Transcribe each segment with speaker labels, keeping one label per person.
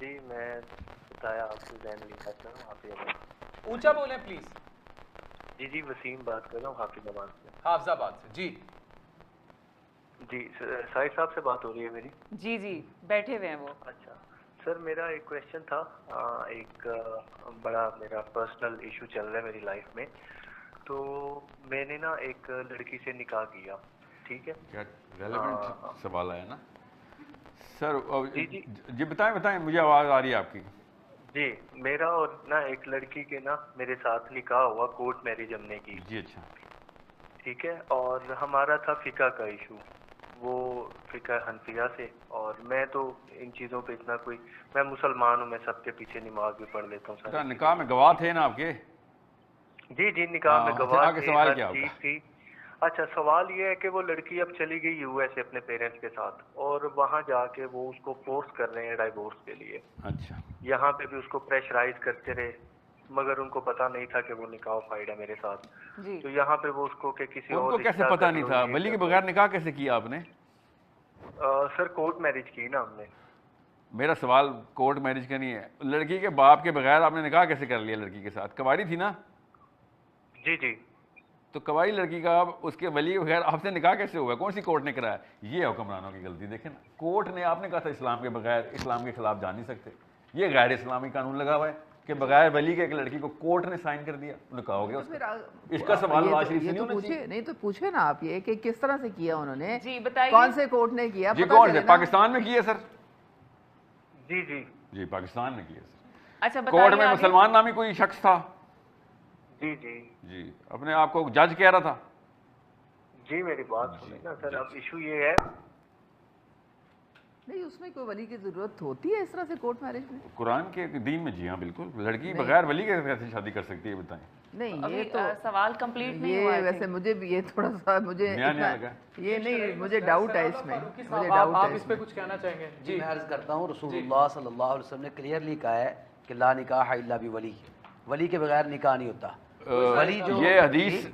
Speaker 1: جی میں بتایا آپ کو زین علی بات کر رہا ہوں حافظ آباد.
Speaker 2: اونچا بولیں پلیز.
Speaker 1: جی وسیم بات کر رہا ہوں حافظ آباد سے.
Speaker 2: حافظ آباد سے. جی
Speaker 1: جی سائد صاحب سے بات ہو رہی ہے میری؟
Speaker 3: جی بیٹھے ہوئے ہیں وہ.
Speaker 1: اچھا سر میرا ایک کویشچن تھا. ایک بڑا میرا پرسنل ایشو چل رہا ہے میری لائف میں. تو میں نے نا ایک لڑکی سے نکاح کیا, ٹھیک ہے.
Speaker 4: کیا ریلیونٹ سوال آیا نا سر.
Speaker 1: جی
Speaker 4: بتائیں مجھے آواز آ رہی ہے آپ کی.
Speaker 1: جی میرا اور نا ایک لڑکی کے نا میرے ساتھ نکاح ہوا, کورٹ میرج ہم نے کی.
Speaker 4: جی اچھا
Speaker 1: ٹھیک ہے. اور ہمارا تھا فقہ کا ایشو, وہ فقہ حنفیہ سے. اور میں تو ان چیزوں پہ اتنا کوئی, میں مسلمان ہوں, میں سب کے پیچھے نماز بھی پڑھ لیتا ہوں.
Speaker 4: اچھا نکاح میں گواہ تھے نا آپ کے؟
Speaker 1: جی نکاح میں گواہ تھے,
Speaker 4: سوال
Speaker 1: ہر
Speaker 4: کیا
Speaker 1: چیز
Speaker 4: ہوگا؟
Speaker 1: تھی. اچھا سوال یہ ہے کہ وہ لڑکی اب چلی گئی یو ایس اے اپنے پیرنٹس کے ساتھ, اور وہاں جا کے وہ اس کو فورس کر رہے ہیں ڈائیورس کے لیے.
Speaker 4: اچھا
Speaker 1: یہاں پہ بھی اس کو پریشرائز کرتے رہے, مگر ان کو پتہ نہیں تھا کہ وہ نکاح فائڈ ہے میرے ساتھ.
Speaker 3: جی
Speaker 1: تو یہاں پہ وہ اس کو کہ کسی
Speaker 4: ان
Speaker 1: اور
Speaker 4: کو کیسے
Speaker 1: رشتہ
Speaker 4: پتہ
Speaker 1: کر
Speaker 4: نہیں
Speaker 1: لو,
Speaker 4: تھا؟
Speaker 1: یہ
Speaker 4: ولی کے
Speaker 1: کر لو.
Speaker 4: بغیر نکاح کیسے کیا آپ نے؟
Speaker 1: سر کورٹ میرج کی نا ہم نے.
Speaker 4: میرا سوال کورٹ میرج کا نہیں ہے. لڑکی کے باپ کے بغیر آپ نے نکاح کیسے کر لیا لڑکی کے ساتھ؟ کنواری تھی نا؟
Speaker 1: جی
Speaker 4: تو کنواری لڑکی کا اس کے ولی کے بغیر آپ سے نکاح کیسے ہوگا؟ کون سی کورٹ نے کرایا؟ یہ حکمرانوں کی غلطی. دیکھیں نا, کورٹ نے, آپ نے کہا تھا اسلام کے بغیر اسلام کے خلاف جا نہیں سکتے. یہ غیر اسلامی قانون لگا ہوا ہے کہ بغیر ولی کے ایک لڑکی کو کورٹ نے سائن کر دیا, نکاح ہو گیا اس کا. اس کا سوال نواز شریف سے نہیں ہونا چاہیے.
Speaker 5: نہیں تو پوچھے نا آپ یہ کہ کس طرح سے کیا انہوں نے,
Speaker 3: جی بتائیے
Speaker 5: کون سے کورٹ نے کیا؟
Speaker 4: جی کون سے؟ پاکستان میں کیا سر؟
Speaker 1: جی
Speaker 4: پاکستان میں کیا سر.
Speaker 3: اچھا
Speaker 4: کورٹ
Speaker 3: بتائیے
Speaker 4: میں مسلمان نامی کوئی شخص تھا؟
Speaker 1: جی
Speaker 4: اپنے آپ کو جج کہہ رہا تھا.
Speaker 1: جی میری بات سنیں نا سر. اب ایشو یہ ہے,
Speaker 5: نہیں اس میں کوئی ولی کی ضرورت ہوتی ہے اس طرح سے کورٹ میرج میں؟
Speaker 4: قرآن کے دین میں جی ہاں بالکل. لڑکی بغیر ولی کے کیسے شادی کر سکتی ہے بتائیں؟
Speaker 5: نہیں یہ تو
Speaker 3: سوال کمپلیٹ نہیں
Speaker 5: یہ
Speaker 3: ہوا.
Speaker 5: ویسے مجھے بھی یہ تھوڑا سا مجھے
Speaker 4: نیا لگا.
Speaker 5: یہ نہیں, مجھے ڈاؤٹ ہے اس میں, مجھے
Speaker 2: آپ
Speaker 5: ڈاؤٹ ہے
Speaker 2: اس پہ کچھ کہنا چاہیں گے؟
Speaker 6: جی میں عرض کرتا ہوں, رسول اللہ صلی اللہ علیہ وسلم نے کلیئرلی کہا ہے کہ لا نکاح الا بولی, ولی کے بغیر نکاح نہیں ہوتا. ولی جو
Speaker 4: یہ حدیث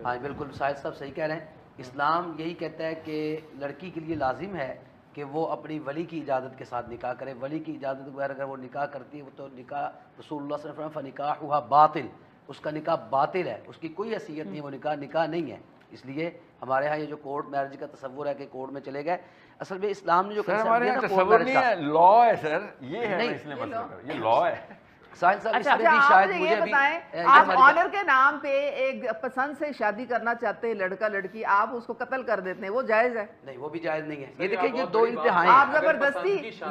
Speaker 6: ہاں بالکل شاہد صاحب صحیح کہہ رہے ہیں. اسلام یہی کہتا ہے کہ لڑکی کے لیے لازم ہے کہ وہ اپنی ولی کی اجازت کے ساتھ نکاح کرے. ولی کی اجازت کے بغیر اگر وہ نکاح کرتی ہے تو نکاح, رسول اللہ صلی اللہ علیہ وسلم فنکاحها باطل, اس کا نکاح باطل ہے, اس کی کوئی حیثیت نہیں ہے, وہ نکاح نہیں ہے. اس لیے ہمارے ہاں یہ جو کورٹ میرج کا تصور ہے کہ کورٹ میں چلے گئے, اصل میں اسلام نے جو
Speaker 4: سر ہمارے یہاں تصور نہیں ہے, لا ہے سر. یہ ہے اس نے مسئلہ کر, یہ لا ہے.
Speaker 6: ساحل صاحب اس
Speaker 5: اچھا
Speaker 6: میں بھی
Speaker 5: آپ
Speaker 6: شاید
Speaker 5: مجھے
Speaker 6: مجھے
Speaker 5: یہ
Speaker 6: ابھی
Speaker 5: بتائیں, آپ آنر کے نام پہ ایک پسند سے شادی کرنا چاہتے ہیں لڑکا لڑکی, آپ اس کو قتل کر دیتے ہیں, وہ جائز ہے؟
Speaker 6: نہیں وہ بھی جائز نہیں ہے. یہ دیکھیں یہ دو انتہائیں
Speaker 5: آپ
Speaker 6: ہیں.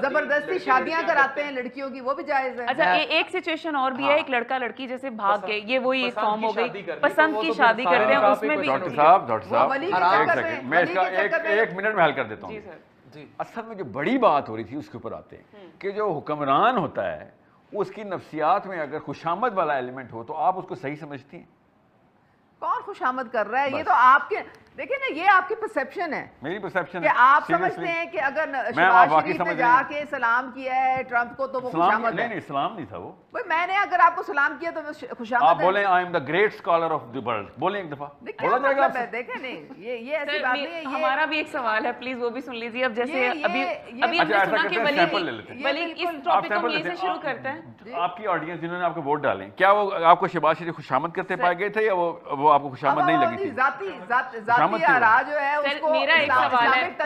Speaker 5: زبردستی شادیاں کراتے ہیں لڑکیوں کی, وہ بھی جائز ہے؟
Speaker 3: اچھا ایک سچویشن اور بھی ہے, ایک لڑکا لڑکی جیسے بھاگ گئے, یہ وہی ایک فارم ہو گئی, پسند کی شادی کرتے ہیں, اس میں بھی
Speaker 4: ڈاکٹر صاحب
Speaker 5: ولی کے
Speaker 4: ایک
Speaker 5: چکر میں,
Speaker 4: سیکنڈ, میں اس کا
Speaker 5: ولی کے چکر میں.
Speaker 4: ایک منٹ میں حل کر دیتا ہوں. اصل میں جو بڑی بات ہو رہی تھی اس کے اوپر آتے ہیں کہ جو حکمران ہوتا ہے اس کی نفسیات میں اگر خوشامد والا ایلیمنٹ ہو تو آپ اس کو صحیح سمجھتی ہیں؟
Speaker 5: کون خوشامد کر رہا ہے؟ یہ تو آپ کے, دیکھیں نا, یہ آپ کی پرسیپشن ہے.
Speaker 4: میری پرسیپشن
Speaker 5: کہ
Speaker 4: ہے
Speaker 5: آپ سمجھتے ہیں کہ اگر شہباز شریف نے جا کے سلام کیا ہے ٹرمپ کو تو وہ خوشامد ہے.
Speaker 4: نہیں اسلام نہیں تھا وہ.
Speaker 5: میں نے اگر آپ کو سلام کیا تو خوشامد ہے.
Speaker 4: آپ بولیں I am the great scholar of the world, بولیں ایک دفعہ, بولا جائے گا آپ سے.
Speaker 5: دیکھیں نہیں یہ ایسی بات نہیں ہے.
Speaker 3: ہمارا بھی ایک سوال ہے, پلیز وہ بھی سن لیجیے. اب جیسے ابھی ہم نے سنا کہ ولی اس ٹاپک کو یہیں سے شروع کرتے ہیں.
Speaker 4: آپ کی آڈینس جنہوں نے آپ کو ووٹ ڈالیں, کیا وہ آپ کو شہباز شریف خوشامد کرتے پائے گئے تھے یا وہ آپ کو خوشامد نہیں لگی تھی؟
Speaker 5: ذاتی آرا جو ہے اس کو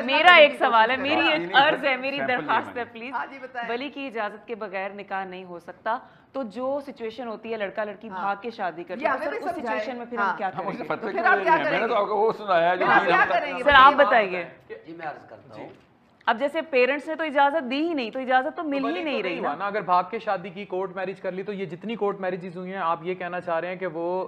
Speaker 3: میرا ایک سوال ہے, میری ایک عرض ہے, میری درخواست ہے, پلیز. ولی کی اجازت کے بغیر نکاح نہیں ہو سکتا, تو جو سچویشن ہوتی ہے لڑکا لڑکی بھاگ کے شادی کرتے ہیں, اس سچویشن میں پھر ہم کیا کریں گے؟
Speaker 4: میں نے تو آپ کو وہ سنایا جو
Speaker 3: سر آپ بتائیے.
Speaker 6: جی میں عرض کرتا ہوں,
Speaker 3: اب جیسے پیرنٹس نے تو اجازت دی ہی نہیں, تو اجازت تو مل ہی نہیں رہی نا.
Speaker 2: اگر بھاگ کے شادی کی, کورٹ میرج کر لی, تو یہ جتنی کورٹ میرجز ہوئی ہیں آپ یہ کہنا چاہ رہے ہیں کہ وہ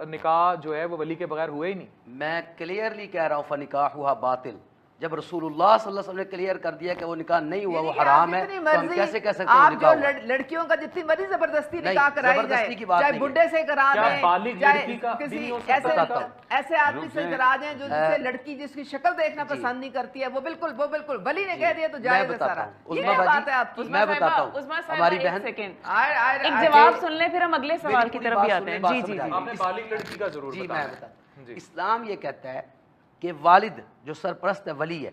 Speaker 2: نکاح جو ہے وہ ولی کے بغیر ہوئے ہی نہیں؟
Speaker 6: میں کلیئرلی کہہ رہا ہوں فنکاحها باطل. جب رسول اللہ صلی اللہ علیہ وسلم نے کلیئر کر دیا کہ وہ نکاح نہیں ہوا, وہ حرام ہے, تو ہم کیسے کہہ سکتے ہیں
Speaker 5: آپ جو لڑکیوں کا جتنی مرضی زبردستی نکاح کرائی جائے, چاہے بڈھے سے کرا دیں, چاہے کسی ایسے آدمی سے کرا دیں جو جسے لڑکی جس کی شکل دیکھنا پسند نہیں کرتی ہے, وہ بالکل ولی نے کہہ دیا تو جائز ہے سارا. یہ بات ہے آپ کی.
Speaker 6: میں بتاتا ہوں, ہماری بہن
Speaker 3: ایک جواب سن لیں پھر ہم اگلے سوال کی طرف بھی آتے ہیں. جی
Speaker 2: آپ نے بالغ لڑکی کا ضرور
Speaker 6: جی میں بتاتا ہوں. اسلام یہ کہتا ہے کہ والد جو سرپرست ہے ولی ہے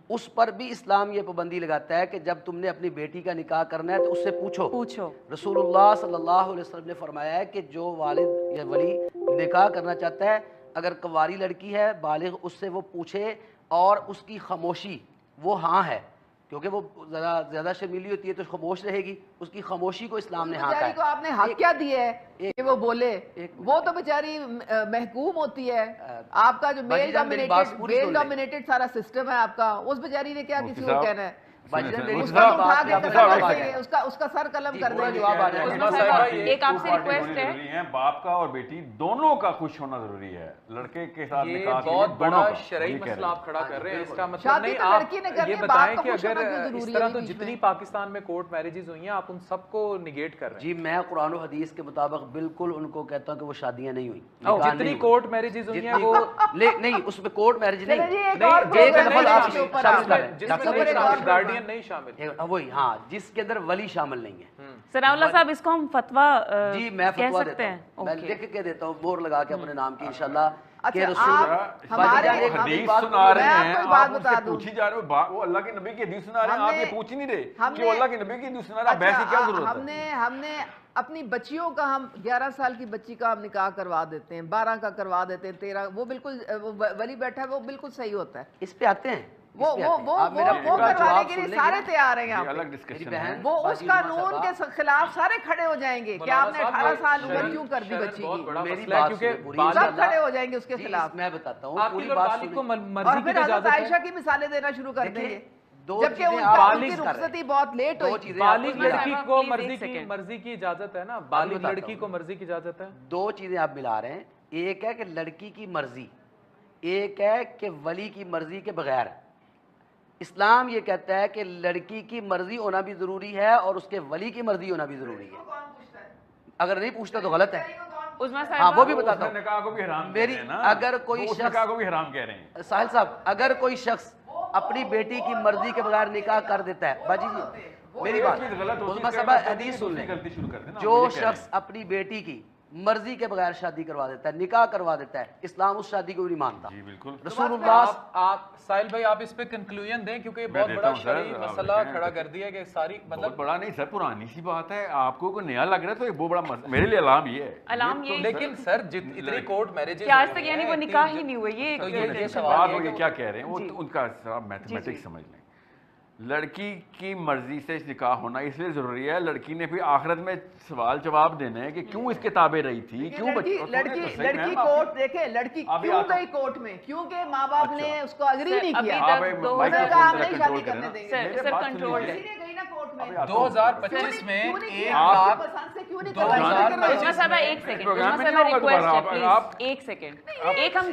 Speaker 6: اس پر بھی اسلام یہ پابندی لگاتا ہے کہ جب تم نے اپنی بیٹی کا نکاح کرنا ہے تو اس سے پوچھو. رسول اللہ صلی اللہ علیہ وسلم نے فرمایا ہے کہ جو والد یا ولی نکاح کرنا چاہتا ہے اگر کنواری لڑکی ہے بالغ اس سے وہ پوچھے اور اس کی خاموشی وہ ہاں ہے کیونکہ وہ زیادہ شرمیلی ہوتی ہے تو خاموش رہے گی, اس کی خاموشی کو اسلام نے ہاں کہا ہے.
Speaker 5: کو آپ نے حق کیا دیا ہے کہ وہ بولے؟ وہ تو بیچاری محکوم ہوتی ہے. آپ کا جو میل ڈومینیٹڈ سارا سسٹم ہے آپ کا, اس بیچاری نے کیا کسی کو کہنا ہے؟ اس کا سر قلم کر دیں.
Speaker 3: ایک آپ سے ریکویسٹ ہے,
Speaker 4: باپ کا اور بیٹی دونوں کا خوش ہونا ضروری ہے. لڑکے کے ساتھ
Speaker 2: یہ بہت بڑا شرعی مسئلہ آپ کھڑا کر رہے ہیں. اس کا مطلب نہیں آپ یہ بتائیں کہ اگر اس طرح تو جتنی پاکستان میں کورٹ میرجز ہوئی ہیں آپ ان سب کو نگیٹ کر رہے ہیں.
Speaker 6: جی میں قرآن و حدیث کے مطابق بالکل ان کو کہتا ہوں کہ وہ شادیاں نہیں ہوئی.
Speaker 2: جتنی کورٹ میرجز ہوئی ہیں وہ
Speaker 6: نہیں, اس میں کورٹ میرج نہیں,
Speaker 2: گارڈین نہیں شامل,
Speaker 6: وہی ہاں جس کے اندر ولی شامل نہیں ہے.
Speaker 3: ثناء اللہ صاحب اس کو ہم فتویٰ
Speaker 6: جی میں فتویٰ دیتا ہوں, میں لکھ کے دیتا ہوں مور لگا کے اپنے نام کی انشاءاللہ کہ رسول
Speaker 4: حدیث سنا رہے ہیں, آپ ان سے پوچھی جا رہے ہو, وہ اللہ کے نبی کی حدیث سنا رہے ہیں, آپ یہ پوچھ نہیں رہے کہ وہ اللہ کے نبی کی حدیث سنا رہا ہے, بحث کی کیا ضرورت ہے؟
Speaker 5: ہم نے اپنی بچیوں کا, ہم 11 سال کی بچی کا ہم نکاح کروا دیتے ہیں, 12 کا کروا دیتے ہیں, 13, وہ بالکل ولی بیٹھا ہے وہ بالکل صحیح ہوتا ہے.
Speaker 6: اس پہ آتے ہیں,
Speaker 5: وہ کروانے کے لیے سارے تیار ہیں یہاں پہ. وہ اس قانون کے خلاف سارے کھڑے ہو جائیں گے کہ آپ نے 18 سال عمر کیوں کر دی بچی کی,
Speaker 6: میری بات
Speaker 5: سب کھڑے ہو جائیں گے اس کے خلاف.
Speaker 6: میں بتاتا ہوں پوری بات
Speaker 2: کو
Speaker 5: اور
Speaker 2: مرضی کی
Speaker 5: پھر حضرت
Speaker 2: اجازت ہے.
Speaker 5: عائشہ کی مثالیں دینا شروع کر دیں گے, جبکہ
Speaker 6: بالغ
Speaker 5: ان کی رخصتی بہت لیٹ ہوئی.
Speaker 2: بالغ لڑکی کو مرضی کی اجازت ہے نا, بالغ لڑکی کو مرضی کی اجازت ہے.
Speaker 6: دو چیزیں آپ ملا رہے ہیں, ایک ہے کہ لڑکی کی مرضی, ایک ہے کہ ولی کی مرضی کے بغیر. اسلام یہ کہتا ہے کہ لڑکی کی مرضی ہونا بھی ضروری ہے اور اس کے ولی کی مرضی ہونا بھی ضروری ہے. اگر نہیں پوچھتا تو غلط ہے. ہاں وہ بھی بتاتا ہوں.
Speaker 4: نکاح کو بھی حرام
Speaker 6: میری اگر کوئی شخص,
Speaker 4: نکاح کو بھی حرام کہہ رہے ہیں
Speaker 6: ساحل صاحب, اگر کوئی شخص اپنی بیٹی کی مرضی کے بغیر نکاح کر دیتا ہے, باجی جی میری بات, حدیث سن لیں, جو شخص اپنی بیٹی کی مرضی کے بغیر شادی کروا دیتا ہے, نکاح کروا دیتا ہے, اسلام اس شادی کو نہیں مانتا.
Speaker 4: جی بالکل.
Speaker 6: رسول اللہ
Speaker 2: آپ ساحل بھائی آپ اس پہ کنکلوژن دیں کیونکہ بہت بڑا شرعی مسئلہ کھڑا کر دیا کہ ساری
Speaker 4: مطلب بڑا نہیں سر, پرانی سی بات ہے, آپ کو کوئی نیا لگ رہا ہے تو یہ بہت بڑا میرے لیے علام یہ ہے.
Speaker 3: علام یہ,
Speaker 2: لیکن سر اتنی کورٹ میرجز
Speaker 3: آج تک یعنی وہ نکاح ہی نہیں ہوئے, یہ
Speaker 4: سوال وہ یہ کیا کہہ رہے ہیں, وہ ان کا میتھمیٹکس سمجھ لیں. لڑکی کی مرضی سے نکاح ہونا اس لیے ضروری ہے, لڑکی نے پھر آخرت میں سوال جواب دینا ہے کہ کیوں اس کے تابع رہی تھی, کیوں
Speaker 5: لڑکی کورٹ دیکھے, لڑکی کیوں گئی کورٹ میں, کیونکہ ماں باپ نے اس کو اگری نہیں کیا, ہم نہیں شادی کرنے دیں گے.
Speaker 3: سر کنٹرول ہے.
Speaker 2: 2025 میں
Speaker 3: 1 سیکنڈ ایک ہم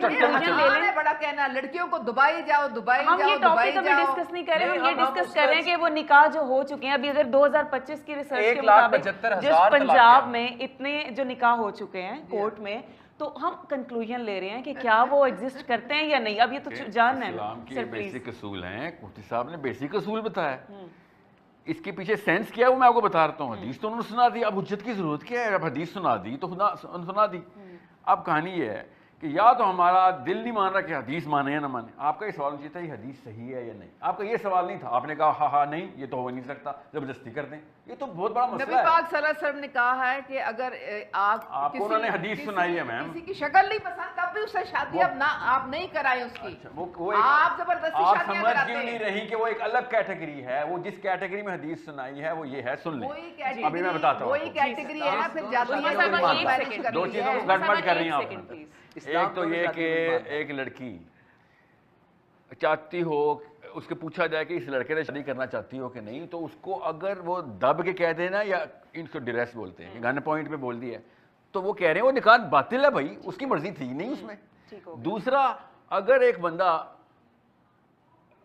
Speaker 5: بڑا کہنا لڑکیوں کو دبائی جاؤ,
Speaker 3: ہم یہ ٹاپک ابھی ڈسکس نہیں کر رہے, ہم یہ ڈسکس کر رہے ہیں کہ وہ نکاح جو ہو چکے ہیں ابھی, اگر 2025 کی ریسرچ کے مطابق جس پنجاب میں اتنے جو نکاح ہو چکے ہیں کورٹ میں, تو ہم کنکلوژن لے رہے ہیں کہ کیا وہ ایگزسٹ کرتے ہیں یا نہیں. اب یہ تو جاننا ہے.
Speaker 4: اسلام کے بیسک اصول ہیں, مفتی صاحب نے بیسک اصول بتایا, اس کے پیچھے سینس کیا ہے وہ میں آپ کو بتا رہا ہوں. حدیث تو انہوں نے سنا دی, اب حجت کی ضرورت کیا ہے, اب حدیث سنا دی تو سنا دی. اب کہانی یہ ہے کہ یا تو ہمارا دل نہیں مان رہا کہ حدیث مانے یا نہ مانے. آپ کا یہ سوال نہیں تھا یہ حدیث صحیح ہے یا نہیں, آپ کا یہ سوال نہیں تھا, آپ نے کہا ہاں نہیں یہ تو ہو نہیں سکتا, زبردستی کر دیں. یہ تو بہت بڑا مسئلہ ہے.
Speaker 5: نبی پاک صلی اللہ علیہ وسلم نے کہا ہے کہ اگر
Speaker 4: آپ کو انہوں نے حدیث سنائی ہے میم,
Speaker 5: کسی کی شکل نہیں پسند تب بھی اس سے شادی آپ نہیں کرائیں اس کی, آپ زبردستی
Speaker 4: آپ
Speaker 5: شادیاں
Speaker 4: سمجھ
Speaker 5: کراتے
Speaker 4: کیوں نہیں رہی کہ وہ ایک الگ کیٹیگری ہے, وہ جس کیٹیگری میں حدیث سنائی ہے وہ یہ ہے, سن لیں ابھی میں بتاتا ہوں.
Speaker 5: وہی کیٹیگری ہے نا, پھر جاتی ہے
Speaker 4: دو چیزوں کو گڑبڑ کر رہی ہیں آپ. ایک تو یہ کہ ایک لڑکی چاہتی ہو, اس کے پوچھا جائے کہ اس لڑکے سے شادی کرنا چاہتی ہو کہ نہیں, تو اس کو اگر وہ دب کے کہہ دینا, یا ان کو ڈریس بولتے ہیں, گن پوائنٹ پہ بول دیا, تو وہ کہہ رہے ہیں وہ نکاح باطل ہے بھائی, اس کی مرضی تھی نہیں اس میں. دوسرا, اگر ایک بندہ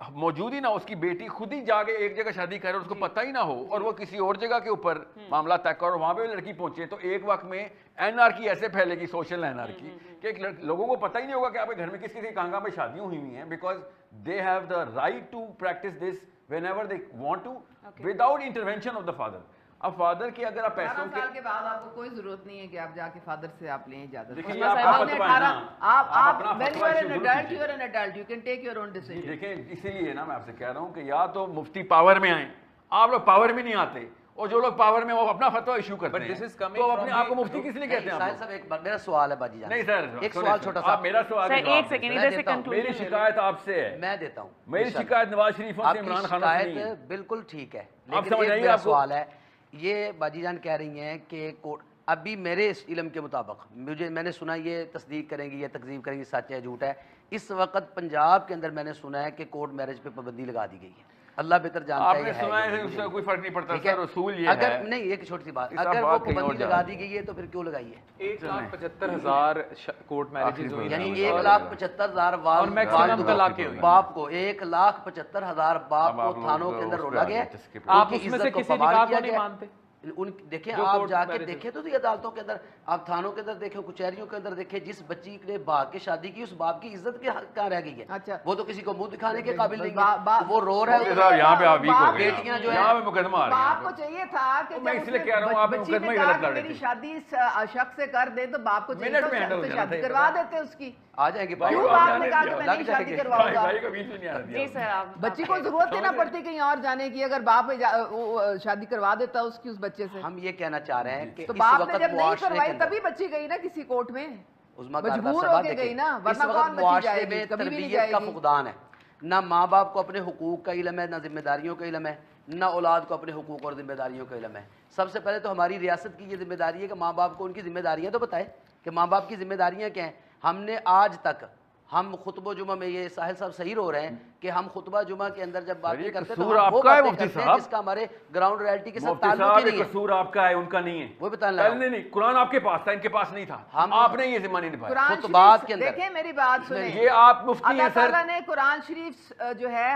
Speaker 4: موجود ہی نہ ہو, اس کی بیٹی خود ہی جا کے ایک جگہ شادی کرے, اس کو پتہ ہی نہ ہو, اور وہ کسی اور جگہ کے اوپر معاملہ طے کرو, وہاں پہ لڑکی پہنچے, تو ایک وقت میں انارکی ایسے پھیلے گی, سوشل انارکی, کہ لوگوں کو پتہ ہی نہیں ہوگا کہ آپ کے گھر میں کس کسی کہاں پہ شادیاں ہوئی ہوئی ہیں, because they have the right to practise this whenever they want to without intervention of the father. اب فادر کی اگر آپ پیسوں
Speaker 5: 18 سال کے بعد آپ کو کوئی ضرورت نہیں ہے کہ آپ جا کے فادر سے آپ لیں اجازت.
Speaker 4: دیکھیں اسی لیے نا میں آپ سے کہہ رہا ہوں کہ یا تو مفتی پاور میں آئیں, آپ لوگ پاور میں نہیں آتے, اور جو لوگ پاور میں وہ اپنا فتویٰ ایشو کرتے ہیں, تو اپنے آپ کو مفتی کس لیے کہتے ہیں؟
Speaker 6: ساحل صاحب ایک میرا سوال ہے باجی جان.
Speaker 4: نہیں سر,
Speaker 6: ایک سوال چھوٹا سا.
Speaker 4: میرا سوال
Speaker 3: ایک سیکنڈ ادھر سے کنکلوژن
Speaker 4: میری شکایت آپ سے ہے,
Speaker 6: میں دیتا ہوں.
Speaker 4: میری شکایت نواز شریفوں سے عمران خان سے نہیں ہے.
Speaker 6: بالکل ٹھیک ہے,
Speaker 4: آپ
Speaker 6: لیکن
Speaker 4: سمجھ
Speaker 6: ایک
Speaker 4: آئیے
Speaker 6: میرا
Speaker 4: آپ کو
Speaker 6: سوال ہے, یہ باجی جان کہہ رہی ہیں کہ ابھی میرے اس علم کے مطابق میں نے سنا, یہ تصدیق کریں گی یا تکذیب کریں گی, سچ ہے جھوٹ ہے, اس وقت پنجاب کے اندر میں نے سنا ہے کہ کورٹ میرج پہ پابندی لگا دی گئی ہے. اللہ بہتر جانتا ہے.
Speaker 4: آپ نے سنا ہے اس سے کوئی فرق نہیں پڑتا سر, اصول یہ
Speaker 6: اگر
Speaker 4: ہے.
Speaker 6: نہیں, ایک چھوٹی سی بات, اگر وہ پابندی لگا دی گئی ہے تو پھر کیوں لگائی ہے؟
Speaker 2: 1,75,000 کورٹ میرجز ہوئی,
Speaker 6: یعنی 1,75,000
Speaker 2: اور میکسیمم طلاقیں ہوئی.
Speaker 6: باپ کو 1,75,000 باپ کو تھانوں کے اندر رولا گیا.
Speaker 2: آپ اس میں سے کسی نکاح کو نہیں مانتے؟
Speaker 6: دیکھیں آپ جا کے دیکھیں تو عدالتوں کے اندر, آپ تھانوں کے اندر دیکھیں, کچہریوں کے اندر دیکھیں, جس بچی نے بھاگ کے شادی کی اس باپ کی عزت کہاں رہ گئی ہے؟ وہ تو کسی کو منہ دکھانے کے قابل نہیں ہے, وہ رو رہا ہے.
Speaker 4: یہاں پہ آپ ویک ہو گئے,
Speaker 6: بیٹیاں جو
Speaker 4: یہاں پہ مقدمہ آ رہا ہے.
Speaker 5: آپ کو چاہیے تھا کہ
Speaker 4: میں اس لیے کہہ رہا ہوں آپ مقدمہ ہی غلط لڑ رہے
Speaker 5: میری شادی شخص سے کر دے تو باپ کو چاہیے تھا شادی کروا دیتے اس کی.
Speaker 6: آ جائیں گے
Speaker 5: کیوں باپ نے کہا کہ میں نہیں شادی کرواؤں گا؟
Speaker 3: جی سر, آپ
Speaker 5: بچی کو ضرورت ہی نہ پڑتی کہیں اور جانے کی, اگر باپ شادی کروا دیتا اس کی اس بچے سے.
Speaker 6: ہم یہ کہنا چاہ رہے ہیں کہ
Speaker 5: تو باپ نے جب نہیں کروائی تبھی بچی گئی نا کسی کورٹ میں, مجبور ہو کے گئی نا, ورنہ کون بچی جائے گی, کبھی بھی نہیں جائے
Speaker 6: کا
Speaker 5: گی.
Speaker 6: فقدان ہے. نہ ماں باپ کو اپنے حقوق کا علم ہے, نہ ذمہ داریوں کا علم ہے, نہ اولاد کو اپنے حقوق اور ذمہ داریوں کا علم ہے. سب سے پہلے تو ہماری ریاست کی یہ ذمہ داری ہے کہ ماں باپ کو ان کی ذمہ داریاں تو بتائے کہ ماں باپ کی ذمہ داریاں کیا ہیں. ہم نے آج تک, ہم خطبہ جمعہ میں, یہ ساحل صاحب صحیح رو رہے ہیں کہ ہم خطبہ جمعہ کے اندر جب باتیں کرتے ہیں تو ہم وہ باتیں کرتے ہیں جس کا ہمارے گراؤنڈ ریالٹی کے ساتھ تعلق ہی نہیں ہے.
Speaker 4: قصور آپ کا ہے, ان کا نہیں ہے.
Speaker 6: وہ بتانے لگا
Speaker 4: نہیں, قرآن آپ کے پاس تھا, ان کے پاس نہیں تھا, آپ نے یہ ذمہ نہیں نبھایا.
Speaker 6: خطبات کے اندر
Speaker 5: دیکھیں میری بات سنیں,
Speaker 4: یہ آپ مفتی ہیں
Speaker 5: اللہ
Speaker 4: سر.
Speaker 5: تعالیٰ نے قرآن شریف جو ہے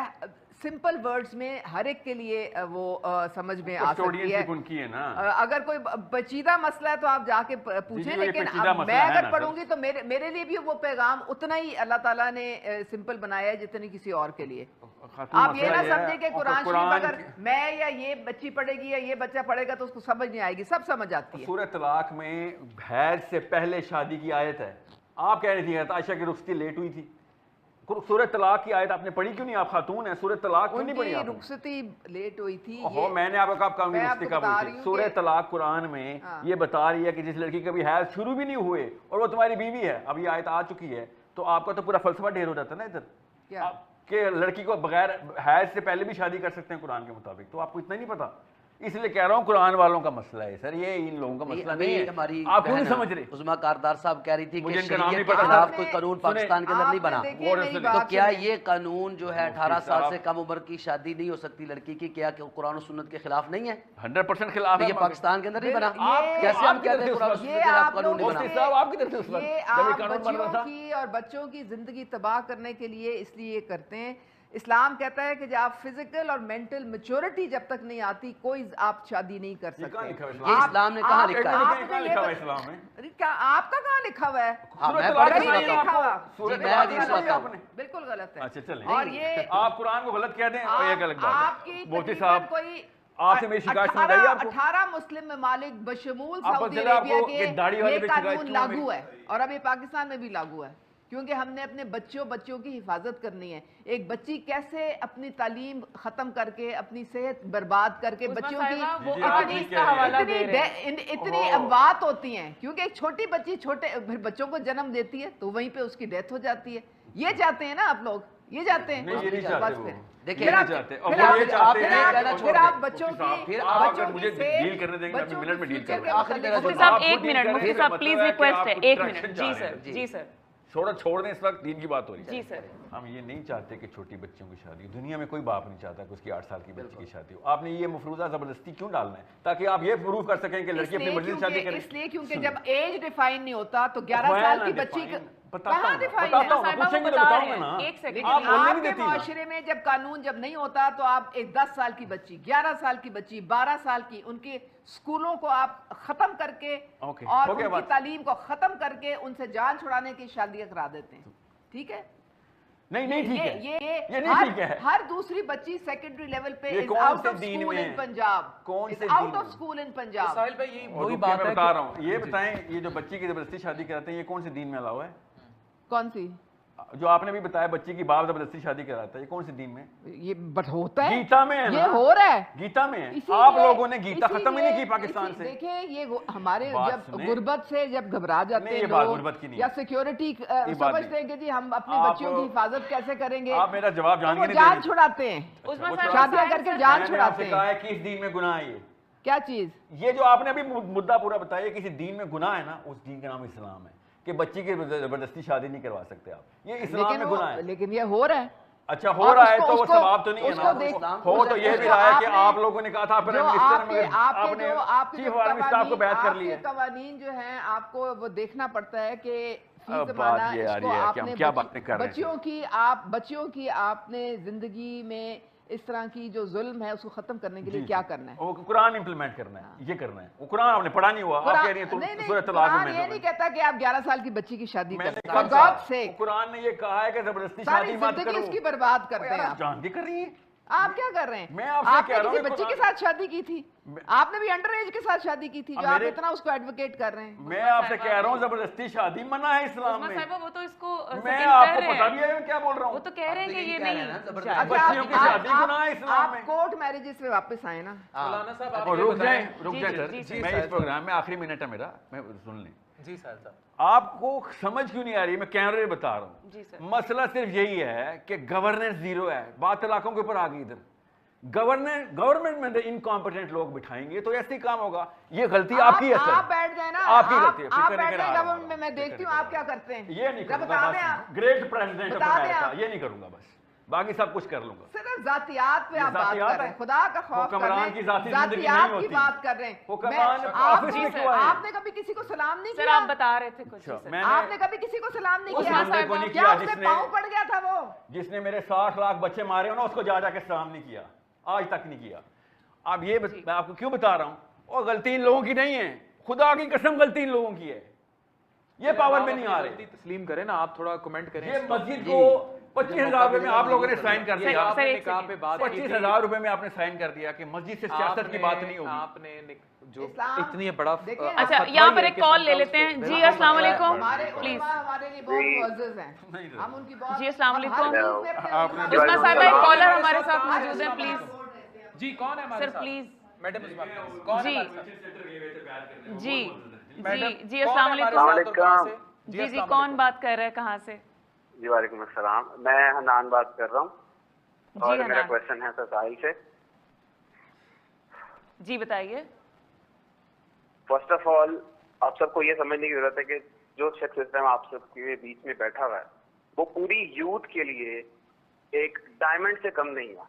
Speaker 5: سمپل ورڈز میں ہر ایک کے لیے وہ سمجھ میں آ سکتی ہے.
Speaker 4: ان کی ہے نا,
Speaker 5: اگر کوئی پیچیدہ مسئلہ ہے تو آپ جا کے پوچھیں, لیکن میں اگر پڑھوں گی تو میرے لیے بھی وہ پیغام اتنا ہی اللہ تعالیٰ نے سمپل بنایا ہے جتنی کسی اور کے لیے. آپ یہ نہ سمجھیں کہ قرآن شریف اگر میں یا یہ بچی پڑھے گی یا یہ بچہ پڑھے گا تو اس کو سمجھ نہیں آئے گی, سب سمجھ آتی ہے.
Speaker 4: سورہ طلاق میں حیض سے پہلے شادی کی آیت ہے. آپ کہہ رہی تھی عائشہ کی رخصتی لیٹ ہوئی تھی, سورہ طلاق کی آیت آپ نے پڑھی کیوں نہیں؟ آپ خاتون ہیں, سورہ طلاق کیوں نہیں پڑھی آپ نے؟
Speaker 5: رخصتی لیٹ ہوئی تھی.
Speaker 4: میں نے آپ کو کہا رخصتی کب ہوئی تھی. سورہ طلاق قرآن میں یہ بتا رہی ہے کہ جس لڑکی کا بھی حیض شروع بھی نہیں ہوئے اور وہ تمہاری بیوی ہے, اب یہ آیت آ چکی ہے, تو آپ کا تو پورا فلسفہ ڈھیر ہو جاتا ہے نا ادھر کہ لڑکی کو بغیر حیض سے پہلے بھی شادی کر سکتے ہیں قرآن کے مطابق. تو آپ کو اتنا نہیں پتا, اس لیے کہہ رہا ہوں قرآن والوں کا مسئلہ ہے سر, یہ ان لوگوں کا مسئلہ نہیں ہے. آپ کو نہیں سمجھ رہے.
Speaker 6: عظمیٰ کاردار صاحب کہہ رہی تھی کہ
Speaker 4: مجھے نام نہیں
Speaker 6: کے
Speaker 4: پتا
Speaker 6: خلاف کوئی قانون پاکستان کے اندر نہیں بنا,
Speaker 5: تو
Speaker 6: کیا یہ قانون جو ہے 18 سال سے کم عمر کی شادی نہیں ہو سکتی لڑکی کی, کیا قرآن و سنت کے خلاف نہیں ہے؟
Speaker 4: 100% خلاف ہے.
Speaker 6: یہ پاکستان کے اندر نہیں بنا. کیسے ہم کہتے ہیں قرآن و سنت کے خلاف قانون نہیں بنا؟
Speaker 5: یہ آپ بچوں کی اور بچوں کی زندگی تباہ کرنے کے لیے اس لیے کرتے ہیں. اسلام کہتا ہے کہ جب آپ فزیکل اور مینٹل میچورٹی جب تک نہیں آتی کوئی آپ شادی نہیں کر سکتے.
Speaker 6: یہ اسلام نے کہاں لکھا ہے؟
Speaker 5: آپ کا کہاں لکھا ہوا ہے؟ بالکل غلط ہے.
Speaker 4: اچھا چلیں,
Speaker 5: اور یہ
Speaker 4: آپ قرآن کو غلط کہہ دیں اور یہ غلط بات ہے.
Speaker 5: آپ کی
Speaker 4: مفتی صاحب
Speaker 5: کوئی
Speaker 4: آپ سے میری شکایت سن رہی ہے آپ کو.
Speaker 5: 18 مسلم ممالک بشمول سعودی عربیہ کے یہ قانون لاگو ہے, اور اب یہ پاکستان میں بھی لاگو ہے, کیونکہ ہم نے اپنے بچوں کی حفاظت کرنی ہے. ایک بچی کیسے اپنی تعلیم ختم کر کے, اپنی صحت برباد کر کے, بچوں کی اتنی اموات ہوتی ہیں کیونکہ ایک چھوٹی بچی چھوٹے بچوں کو جنم دیتی ہے تو وہیں پہ اس کی ڈیتھ ہو جاتی ہے. یہ چاہتے ہیں نا آپ لوگ, یہ چاہتے ہیں.
Speaker 6: دیکھیں
Speaker 5: پھر آپ بچوں کی
Speaker 4: مجھے ڈیل کرنے دیں گے, منٹ میں ڈیل کریں.
Speaker 3: مفتی صاحب ایک منٹ, مفتی صاحب پلیز ریکویسٹ ہے, ایک منٹ. جی سر, جی سر.
Speaker 4: چھوڑ دیں, اس وقت دین کی بات ہو رہی ہے.
Speaker 3: جی سر.
Speaker 4: ہم یہ نہیں چاہتے کہ چھوٹی بچیوں کی شادی ہو. دنیا میں کوئی باپ نہیں چاہتا کہ اس کی 8 سال کی بچی کی شادی ہو. آپ نے یہ مفروضہ زبردستی کیوں ڈالنا ہے تاکہ آپ یہ پروف کر سکیں کہ لڑکی اپنی مرضی سے شادی کرے؟
Speaker 5: اس لیے کیونکہ جب ایج ڈیفائن نہیں ہوتا تو 11 سال کی بچی کہاں ڈیفائن ہے؟ آپ کے معاشرے میں جب قانون جب نہیں ہوتا تو آپ ایک 10 سال کی بچی, 11 سال کی بچی, 12 سال کی, ان کے سکولوں کو آپ ختم کر کے اور ان کی تعلیم کو ختم کر کے ان سے جان چھڑانے کی شادیاں کرا دیتے ہیں. ٹھیک ہے,
Speaker 4: نہیں ٹھیک ہے،
Speaker 5: یہ
Speaker 4: نہیں ٹھیک ہے.
Speaker 5: ہر دوسری بچی سیکنڈری لیول پہ
Speaker 4: یہ
Speaker 5: is
Speaker 4: کون
Speaker 5: out
Speaker 4: سے
Speaker 5: of
Speaker 4: دین
Speaker 5: school
Speaker 4: میں
Speaker 5: in Punjab.
Speaker 4: کون
Speaker 5: Is
Speaker 4: سے
Speaker 5: out
Speaker 4: then
Speaker 5: of school in Punjab.
Speaker 2: ساحل بھائی یہ وہی
Speaker 4: بات
Speaker 2: بات ہے
Speaker 4: بتا رہا ہوں. یہ بتائیں یہ جو بچی کی زبردستی شادی کراتے ہیں یہ کون سے دین میں الاؤ ہے؟
Speaker 5: کون سی
Speaker 4: جو آپ نے بھی بتایا بچی کی باپ زبردستی شادی کراتا ہے، یہ کون سے دین میں؟
Speaker 5: یہ بٹ ہوتا ہے،
Speaker 4: گیتا میں ہے نا،
Speaker 5: یہ ہو رہا ہے
Speaker 4: گیتا میں ہے.
Speaker 5: اسی
Speaker 4: آپ
Speaker 5: لیے-
Speaker 4: لوگوں نے گیتا
Speaker 5: اسی
Speaker 4: ختم ہی نہیں
Speaker 5: لیے-
Speaker 4: کی پاکستان سے.
Speaker 5: دیکھیں یہ ہمارے
Speaker 4: بات
Speaker 5: جب
Speaker 4: سنیں.
Speaker 5: غربت سے جب گھبرا جاتے
Speaker 4: نہیں،
Speaker 5: ہیں
Speaker 4: یہ بات
Speaker 5: لوگ
Speaker 4: غربت کی نہیں
Speaker 5: یا
Speaker 4: ہے.
Speaker 5: سیکیورٹی
Speaker 4: بات
Speaker 5: سمجھتے
Speaker 4: نہیں.
Speaker 5: ہیں کہ جی ہم اپنی
Speaker 4: آپ-
Speaker 5: بچیوں کی حفاظت کیسے کریں گے،
Speaker 4: آپ میرا جواب
Speaker 5: تو
Speaker 4: جان
Speaker 5: وہ
Speaker 4: کے
Speaker 5: جان
Speaker 4: نہیں دے
Speaker 5: چھڑاتے ہیں،
Speaker 3: عثمان
Speaker 4: وہ
Speaker 3: صاحب
Speaker 5: شادیاں کر کے جان
Speaker 4: میں نے آپ
Speaker 5: چھڑاتے
Speaker 4: سے کہا
Speaker 5: ہیں.
Speaker 4: ہے کس دین میں گناہ ہے یہ؟
Speaker 5: کیا چیز؟
Speaker 4: یہ جو آپ نے ابھی مدعا پورا بتایا کسی دین میں گناہ ہے نا، اس دین کا نام اسلام ہے کہ بچی کی زبردستی شادی نہیں کروا سکتے آپ. یہ اسلام میں گناہ ہے.
Speaker 5: لیکن یہ ہو رہا ہے.
Speaker 4: اچھا ہو رہا ہے تو وہ
Speaker 5: اس کو-
Speaker 4: ثواب تو نہیں ہے
Speaker 5: اس
Speaker 4: نا.
Speaker 5: کو دیکھ-
Speaker 4: ہو تو یہ بھی رہا ہے کہ آپ لوگوں نے کہا تھا
Speaker 5: جو آپ کے
Speaker 4: چیف آرمی اسٹاف کو بیعت کر لی ہے.
Speaker 5: قوانین جو ہیں آپ کو وہ دیکھنا پڑتا ہے کہ فی
Speaker 4: اب
Speaker 5: زمانہ
Speaker 4: بات یہ
Speaker 5: اس
Speaker 4: آ
Speaker 5: کو
Speaker 4: رہی ہے
Speaker 5: آپ
Speaker 4: کہ ہم
Speaker 5: نے
Speaker 4: کیا باتیں کر رہے ہیں.
Speaker 5: بچیوں کی آپ نے زندگی میں اس طرح کی جو ظلم ہے اس کو ختم کرنے کے لیے کیا کرنا ہے؟
Speaker 4: وہ قرآن امپلیمنٹ کرنا ہے، یہ کرنا ہے. وہ قرآن آپ نے پڑھا نہیں ہوا. آپ کہہ رہی ہیں سورۃ العصر میں
Speaker 5: یہ نہیں کہتا کہ آپ 11 سال کی بچی کی شادی
Speaker 4: میں نے
Speaker 5: کریں.
Speaker 4: کب
Speaker 5: For
Speaker 4: کہا؟
Speaker 5: God's sake.
Speaker 4: قرآن نے یہ کہا ہے کہ زبردستی
Speaker 5: ساری
Speaker 4: شادی مت
Speaker 5: زندگی
Speaker 4: کرو.
Speaker 5: اس کی برباد کرتے ہیں آپ.
Speaker 4: جان کے کر رہی ہیں.
Speaker 5: آپ کیا کر رہے ہیں؟
Speaker 4: میں آپ سے
Speaker 5: آپ نے
Speaker 4: کہہ رہا ہوں
Speaker 5: کسی
Speaker 4: کہ
Speaker 5: بچی کے
Speaker 4: قرآن-
Speaker 5: ساتھ شادی کی تھی، آپ نے بھی انڈر ایج کے ساتھ شادی کی تھی جو آپ اتنا اس کو ایڈوکیٹ کر رہے ہیں.
Speaker 4: میں آپ سے کہہ رہا ہوں زبردستی شادی منع ہے اسلام
Speaker 3: عثمان
Speaker 4: میں.
Speaker 3: صاحبہ وہ تو اس کو
Speaker 4: میں
Speaker 3: second
Speaker 4: آپ
Speaker 3: کہہ
Speaker 4: کو
Speaker 3: رہے
Speaker 4: پتا
Speaker 3: ہیں.
Speaker 4: بھی ہے میں کیا بول رہا
Speaker 3: وہ
Speaker 4: ہوں.
Speaker 3: تو کہہ رہے ہیں کہ یہ نہیں
Speaker 4: بچیوں کی شادی گناہ ہے اسلام میں.
Speaker 5: آپ کورٹ میرجز پہ واپس آئے نا.
Speaker 2: مولانا صاحب آپ
Speaker 4: اور
Speaker 2: یہ
Speaker 4: رک جائیں
Speaker 2: بتائیں.
Speaker 4: سر.
Speaker 2: جی
Speaker 4: میں اس پروگرام میں آخری منٹ ہے میرا، میں سن لیں.
Speaker 2: جی ساحل صاحب
Speaker 4: آپ کو سمجھ کیوں نہیں آ رہی؟ میں کیمرے پہ بتا رہا ہوں.
Speaker 3: جی سر.
Speaker 4: مسئلہ صرف یہی ہے کہ گورننس زیرو ہے. بات علاقوں کے اوپر آ گئی. ادھر گورنمنٹ میں انکمپیٹنٹ لوگ بٹھائیں گے تو ایسے ہی کام ہوگا. یہ غلطی آپ کی ہے سر.
Speaker 5: آپ بیٹھ جائیں نا،
Speaker 4: آپ کی غلطی ہے.
Speaker 5: آپ بیٹھ جائیں گورنمنٹ میں. میں دیکھتی ہوں آپ کیا کرتے ہیں.
Speaker 4: یہ نہیں کروں
Speaker 5: بتا دیں
Speaker 4: گا.
Speaker 5: آپ.
Speaker 4: گریٹ پریزیڈنٹ آف
Speaker 5: بتا دیں
Speaker 4: امریکہ
Speaker 5: آپ.
Speaker 4: یہ نہیں کروں گا. بس باقی سب کچھ کر لوں گا.
Speaker 5: صرف ذاتیات پہ آپ بات
Speaker 4: ذاتیات
Speaker 5: کر رہے
Speaker 4: ہے.
Speaker 5: ہیں. خدا کا خوف کر
Speaker 4: حکمران
Speaker 5: رہے
Speaker 4: کی
Speaker 5: ہیں.
Speaker 4: ذاتی زندگی نہیں
Speaker 5: ذاتیات کی
Speaker 4: ہوتی.
Speaker 5: بات کر رہے ہیں.
Speaker 4: حکمران
Speaker 5: آپ
Speaker 4: آفس
Speaker 5: جی
Speaker 4: میں
Speaker 5: سر،
Speaker 4: کیوں آئے ہیں؟
Speaker 5: آپ نے کبھی کسی کو سلام نہیں
Speaker 3: سر
Speaker 5: کیا؟
Speaker 3: آپ بتا رہے تھے کچھ. جی سر.
Speaker 4: میں
Speaker 5: آپ
Speaker 4: نے
Speaker 5: نے کبھی کسی کو سلام نہیں
Speaker 4: اس
Speaker 5: کیا؟
Speaker 4: بندے کو نہیں
Speaker 5: کیا
Speaker 4: کیا
Speaker 5: اس
Speaker 4: جس
Speaker 5: سے
Speaker 4: نے
Speaker 5: پاؤں پڑ گیا تھا وہ؟
Speaker 4: جس نے میرے 60 لاکھ بچے مارے ہو نا، اس کو جا کے سلام نہیں کیا آج تک نہیں کیا. اب یہ میں آپ کو کیوں بتا رہا ہوں، اور غلطی ان لوگوں کی نہیں ہے. خدا کی قسم غلطی ان لوگوں کی ہے. یہ پاور میں نہیں آ رہے.
Speaker 2: تسلیم کریں نا، آپ تھوڑا کمنٹ کریں.
Speaker 4: یہ مسجد کو 25,000 روپے میں آپ لوگوں نے سائن کر دیا. 25,000 روپے میں آپ نے سائن کر دیا کہ مسجد سے سیاست کی بات نہیں ہوگی.
Speaker 2: آپ نے جو اتنی بڑا
Speaker 3: اچھا یہاں پر ایک کال لے لیتے ہیں. جی السلام علیکم.
Speaker 5: ہمارے
Speaker 3: پلیز.
Speaker 5: علماء ہمارے لیے بہت معزز ہیں. ہم ان کی بہت.
Speaker 3: جی السلام علیکم.
Speaker 5: عثمان
Speaker 3: عثمان صاحبہ ایک کالر ہمارے ساتھ موجود ہیں پلیز.
Speaker 2: جی کون ہے ہمارے
Speaker 3: سر
Speaker 2: ساتھ؟
Speaker 3: پلیز.
Speaker 2: میڈم عثمان کون ہے
Speaker 3: جی
Speaker 2: ہمارے ساتھ؟
Speaker 3: جی
Speaker 2: میڈم
Speaker 3: جی السلام علیکم.
Speaker 1: علیکم.
Speaker 3: جی جی کون بات کر رہے ہیں کہاں سے؟
Speaker 1: جی وعلیکم السلام. میں حنان بات کر رہا ہوں اور
Speaker 3: جی
Speaker 1: میرا
Speaker 3: حنان
Speaker 1: کوشچن ہے ساحل سے.
Speaker 3: جی بتائیے.
Speaker 1: فرسٹ آف آل آپ سب کو یہ سمجھنے کی ضرورت ہے کہ جو شخص اس ٹائم آپ سب کے بیچ میں بیٹھا ہوا ہے وہ پوری یوتھ کے لیے ایک ڈائمنڈ سے کم نہیں ہے.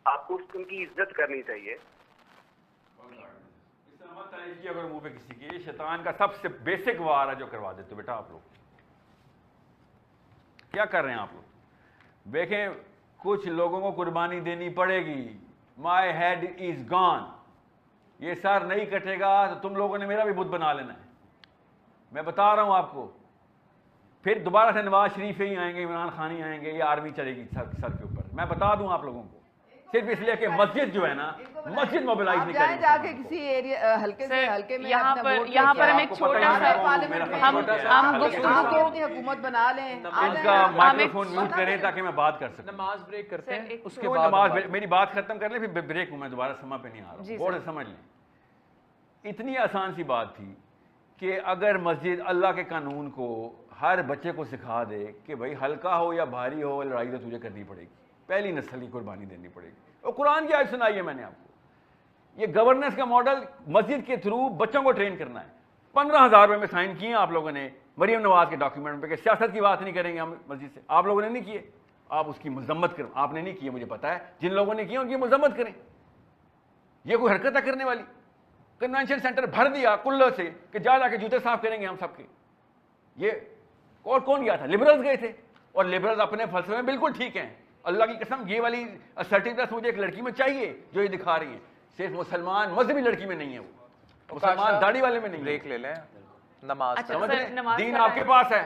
Speaker 1: آپ کو ان کی عزت کرنی چاہیے.
Speaker 4: اگر منہ پہ کسی کی شیطان کا سب سے بیسک وار ہے جو کروا دیتے بیٹا. آپ لوگ کیا کر رہے ہیں؟ آپ لوگ دیکھیں کچھ لوگوں کو قربانی دینی پڑے گی. My head is gone. یہ سر نہیں کٹے گا تو تم لوگوں نے میرا بھی بت بنا لینا ہے. میں بتا رہا ہوں آپ کو. پھر دوبارہ سے نواز شریف ہی آئیں گے، عمران خان ہی آئیں گے، یہ آرمی چلے گی سر کے اوپر. میں بتا دوں آپ لوگوں کو صرف اس لیے کہ مسجد جو ہے نا، مسجد موبلائز نہیں
Speaker 5: جائیں جا کے
Speaker 4: کریں.
Speaker 5: کسی ایریا ہلکے سے ہلکے میں
Speaker 3: یہاں
Speaker 5: اپنا
Speaker 3: پر
Speaker 5: ووٹ
Speaker 3: یہاں
Speaker 5: دے
Speaker 3: پر
Speaker 5: کے
Speaker 3: ہم ایک
Speaker 5: آپ
Speaker 3: چھوٹا سا ہم
Speaker 5: آپ
Speaker 3: گفتگو
Speaker 5: اپنی حکومت بنا لیں.
Speaker 4: ان کا مائکرو فون میوٹ کریں تاکہ میں بات کر سکوں.
Speaker 2: نماز بریک کرتے ہیں اس کے
Speaker 4: کوئی
Speaker 2: بعد
Speaker 4: نماز میری بات ختم کر لیں پھر بریک ہوں. میں دوبارہ سما پہ نہیں آ رہا ہوں. غور سے سمجھ لیں. اتنی آسان سی بات تھی کہ اگر مسجد اللہ کے قانون کو ہر بچے کو سکھا دے کہ بھائی ہلکا ہو یا بھاری ہو لڑائی تو تجھے کرنی پڑے گی، پہلی نسل کی قربانی دینی پڑے گی. اور قرآن کی آیت سنائی ہے میں نے آپ کو. یہ گورننس کا ماڈل مسجد کے تھرو بچوں کو ٹرین کرنا ہے. 15,000 روپے میں سائن کیے ہیں آپ لوگوں نے مریم نواز کے ڈاکیومنٹ پہ کہ سیاست کی بات نہیں کریں گے ہم مسجد سے. آپ لوگوں نے نہیں کیے. آپ اس کی مذمت کریں. آپ نے نہیں کیے مجھے پتا ہے. جن لوگوں نے کیے ان کی مذمت کریں. یہ کوئی حرکت ہے کرنے والی؟ کنونشن سینٹر بھر دیا کلر سے کہ جا کے جوتے صاف کریں گے ہم سب کے. یہ اور کون گیا تھا؟ لبرلز گئے تھے. اور لبرلز اپنے فلسفے میں بالکل ٹھیک ہیں. اللہ کی قسم یہ والی اسرٹیونیس مجھے ایک لڑکی میں چاہیے جو یہ دکھا رہی ہے. صرف مسلمان مذہبی لڑکی میں نہیں ہے. وہ مسلمان داڑھی والے میں نہیں ہے.
Speaker 2: بریک لے لیں. نماز
Speaker 3: اچھا
Speaker 4: سمجھ
Speaker 3: سر
Speaker 4: رہے ہیں؟
Speaker 3: نماز
Speaker 4: دین
Speaker 3: کا
Speaker 4: آپ کے پاس ہے.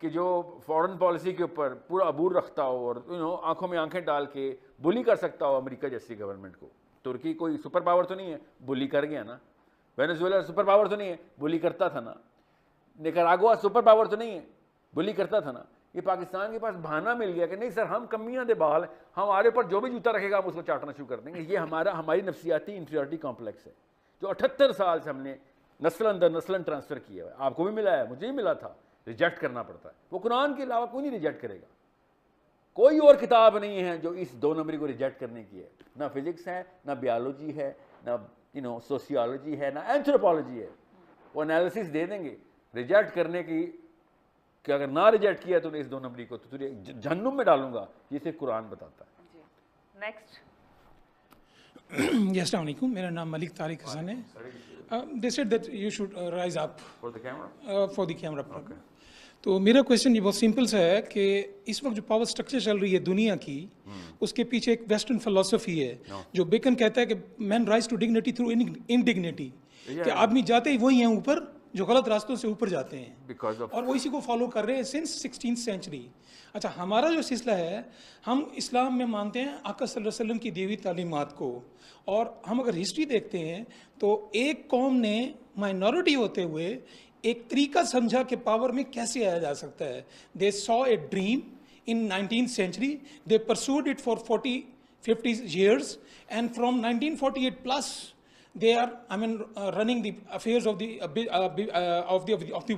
Speaker 4: کہ جو فورن پالیسی کے اوپر پورا عبور رکھتا ہو اور آنکھوں میں آنکھیں ڈال کے بلی کر سکتا ہو امریکہ جیسی گورنمنٹ کو. ترکی کوئی سپر پاور تو نہیں ہے, بلی کر گیا نا. وینزویلا سپر پاور تو نہیں ہے, بلی کرتا تھا نا. نکاراگوا سپر پاور تو نہیں ہے, بلی کرتا تھا نا. یہ پاکستان کے پاس بہانہ مل گیا کہ نہیں سر ہم کمیاں دے بحال ہیں, ہمارے اوپر جو بھی جوتا رکھے گا ہم اس کو چاٹنا شروع کر دیں گے. یہ ہماری نفسیاتی انفیریٹی کمپلیکس ہے جو 78 سال سے ہم نے نسل در نسل ٹرانسفر کیا ہے. آپ کو بھی ملا ہے, مجھے بھی ملا تھا. ریجیکٹ کرنا پڑتا ہے. وہ قرآن کے علاوہ کوئی نہیں ریجیکٹ کرے گا. کوئی اور کتاب نہیں ہے جو اس 2 نمبری کو ریجیکٹ کرنے کی ہے. نہ فزکس ہے, نہ بیالوجی ہے, نہ سوسیالوجی ہے, نہ اینتھروپالوجی ہے. وہ انالیسس دے دیں گے. ریجیکٹ کرنے کی کہ اگر نہ ریجیکٹ کیا تو اس 2 نمبری کو تو تجھے جہنم میں ڈالوں گا, یہ صرف قرآن بتاتا ہے.
Speaker 3: نیکسٹ.
Speaker 7: جی السلام علیکم, میرا نام ملک طارق حسن ہے. They said that you should rise up
Speaker 4: for the camera.
Speaker 7: تو میرا کویشچن یہ بہت سمپل سا ہے کہ اس وقت جو پاور سٹرکچر چل رہی ہے دنیا کی, اس کے پیچھے ایک ویسٹرن فلسفی ہے جو بیکن کہتا ہے کہ مین رائز ٹو ڈگنیٹی تھرو انڈگنیٹی, کہ آدمی جاتے ہی وہی ہیں اوپر جو غلط راستوں سے اوپر جاتے ہیں, اور وہ اسی کو فالو کر رہے ہیں سنس 16th سینچری. اچھا, ہمارا جو سلسلہ ہے, ہم اسلام میں مانتے ہیں آقا صلی اللہ علیہ وسلم کی دی ہوئی تعلیمات کو, اور ہم اگر ہسٹری دیکھتے ہیں تو ایک قوم نے مائنورٹی ہوتے ہوئے ایک طریقہ سمجھا کہ پاور میں کیسے آیا جا سکتا ہے. They saw a dream in 19th century, they pursued it for 40-50 years, and from 1948 plus they are running the affairs of the